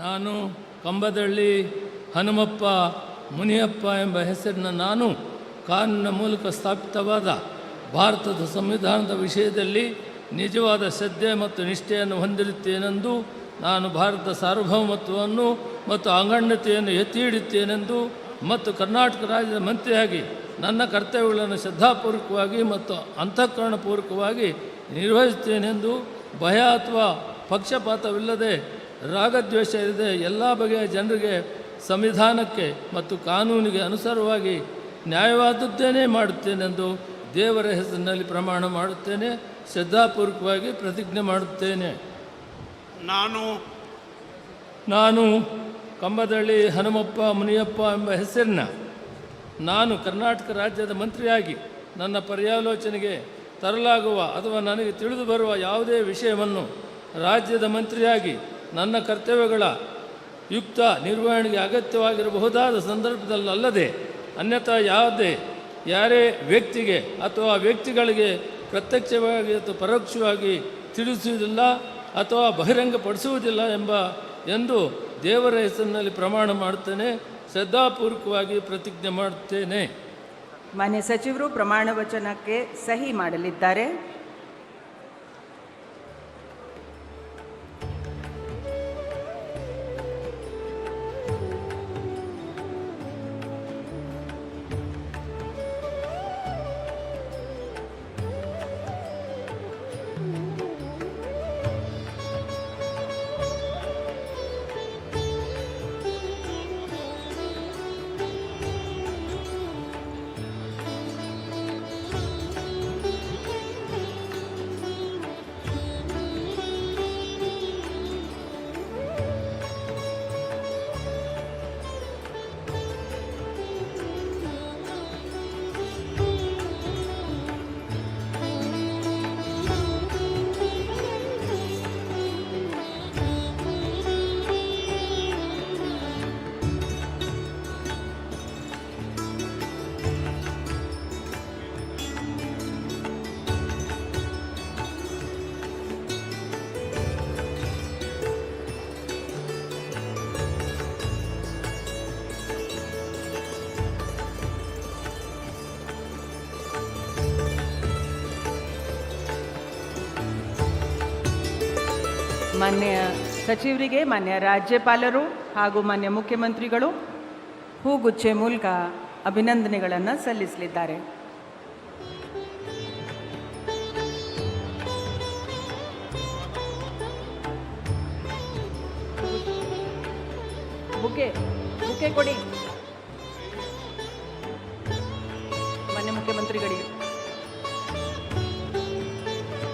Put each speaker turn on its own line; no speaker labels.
ನಾನು ಕಂಬದಳ್ಳಿ ಹನುಮಪ್ಪ ಮುನಿಯಪ್ಪ ಎಂಬ ಹೆಸರಿನ ನಾನು ಕಾನೂನಿನ ಮೂಲಕ ಸ್ಥಾಪಿತವಾದ ಭಾರತದ ಸಂವಿಧಾನದ ವಿಷಯದಲ್ಲಿ ನಿಜವಾದ ಶ್ರದ್ಧೆ ಮತ್ತು ನಿಷ್ಠೆಯನ್ನು ಹೊಂದಿರುತ್ತೇನೆಂದು, ನಾನು ಭಾರತದ ಸಾರ್ವಭೌಮತ್ವವನ್ನು ಮತ್ತು ಅಖಂಡತೆಯನ್ನು ಎತ್ತಿ ಹಿಡಿಯುತ್ತೇನೆಂದು ಮತ್ತು ಕರ್ನಾಟಕ ರಾಜ್ಯದ ಮಂತ್ರಿಯಾಗಿ ನನ್ನ ಕರ್ತವ್ಯಗಳನ್ನು ಶ್ರದ್ಧಾಪೂರ್ವಕವಾಗಿ ಮತ್ತು ಅಂತಃಕರಣಪೂರ್ವಕವಾಗಿ ನಿರ್ವಹಿಸುತ್ತೇನೆಂದು, ಭಯ ಅಥವಾ ಪಕ್ಷಪಾತವಿಲ್ಲದೆ ರಾಗದ್ವೇಷ ಇಲ್ಲದೆ ಎಲ್ಲ ಬಗೆಯ ಜನರಿಗೆ ಸಂವಿಧಾನಕ್ಕೆ ಮತ್ತು ಕಾನೂನಿಗೆ ಅನುಸಾರವಾಗಿ ನ್ಯಾಯವಾದದ್ದೇನೇ ಮಾಡುತ್ತೇನೆಂದು ದೇವರ ಹೆಸರಿನಲ್ಲಿ ಪ್ರಮಾಣ ಮಾಡುತ್ತೇನೆ. ಶ್ರದ್ಧಾಪೂರ್ವಕವಾಗಿ ಪ್ರತಿಜ್ಞೆ ಮಾಡುತ್ತೇನೆ. ನಾನು ಕಂಬದಳ್ಳಿ ಹನುಮಪ್ಪ ಮುನಿಯಪ್ಪ ಎಂಬ ಹೆಸರಿನ ನಾನು ಕರ್ನಾಟಕ ರಾಜ್ಯದ ಮಂತ್ರಿಯಾಗಿ ನನ್ನ ಪರ್ಯಾಲೋಚನೆಗೆ ತರಲಾಗುವ ಅಥವಾ ನನಗೆ ತಿಳಿದು ಬರುವ ಯಾವುದೇ ವಿಷಯವನ್ನು ರಾಜ್ಯದ ಮಂತ್ರಿಯಾಗಿ ನನ್ನ ಕರ್ತವ್ಯಗಳ ಯುಕ್ತ ನಿರ್ವಹಣೆಗೆ ಅಗತ್ಯವಾಗಿರಬಹುದಾದ ಸಂದರ್ಭದಲ್ಲದೆ ಅನ್ಯಥಾ ಯಾರೇ ವ್ಯಕ್ತಿಗೆ ಅಥವಾ ವ್ಯಕ್ತಿಗಳಿಗೆ ಪ್ರತ್ಯಕ್ಷವಾಗಿ ಅಥವಾ ಪರೋಕ್ಷವಾಗಿ ತಿಳಿಸುವುದಿಲ್ಲ ಅಥವಾ ಬಹಿರಂಗಪಡಿಸುವುದಿಲ್ಲ ಎಂದು ದೇವರ ಹೆಸರಿನಲ್ಲಿ ಪ್ರಮಾಣ ಮಾಡುತ್ತೇನೆ. ಶ್ರದ್ಧಾಪೂರ್ವಕವಾಗಿ ಪ್ರತಿಜ್ಞೆ ಮಾಡುತ್ತೇನೆ.
ಮಾನ್ಯ ಸಚಿವರು ಪ್ರಮಾಣ ವಚನಕ್ಕೆ ಸಹಿ ಮಾಡಲಿದ್ದಾರೆ. ಮಾನ್ಯ ಸಚಿವರಿಗೆ ಮಾನ್ಯ ರಾಜ್ಯಪಾಲರು ಹಾಗೂ ಮಾನ್ಯ ಮುಖ್ಯಮಂತ್ರಿಗಳು ಹೂಗುಚ್ಚೆ ಮೂಲಕ ಅಭಿನಂದನೆಗಳನ್ನು ಸಲ್ಲಿಸಲಿದ್ದಾರೆ. ಬುಕ್ಕೆ ಕೊಡಿ ಮಾನ್ಯ ಮುಖ್ಯಮಂತ್ರಿಗಳಿಗೆ.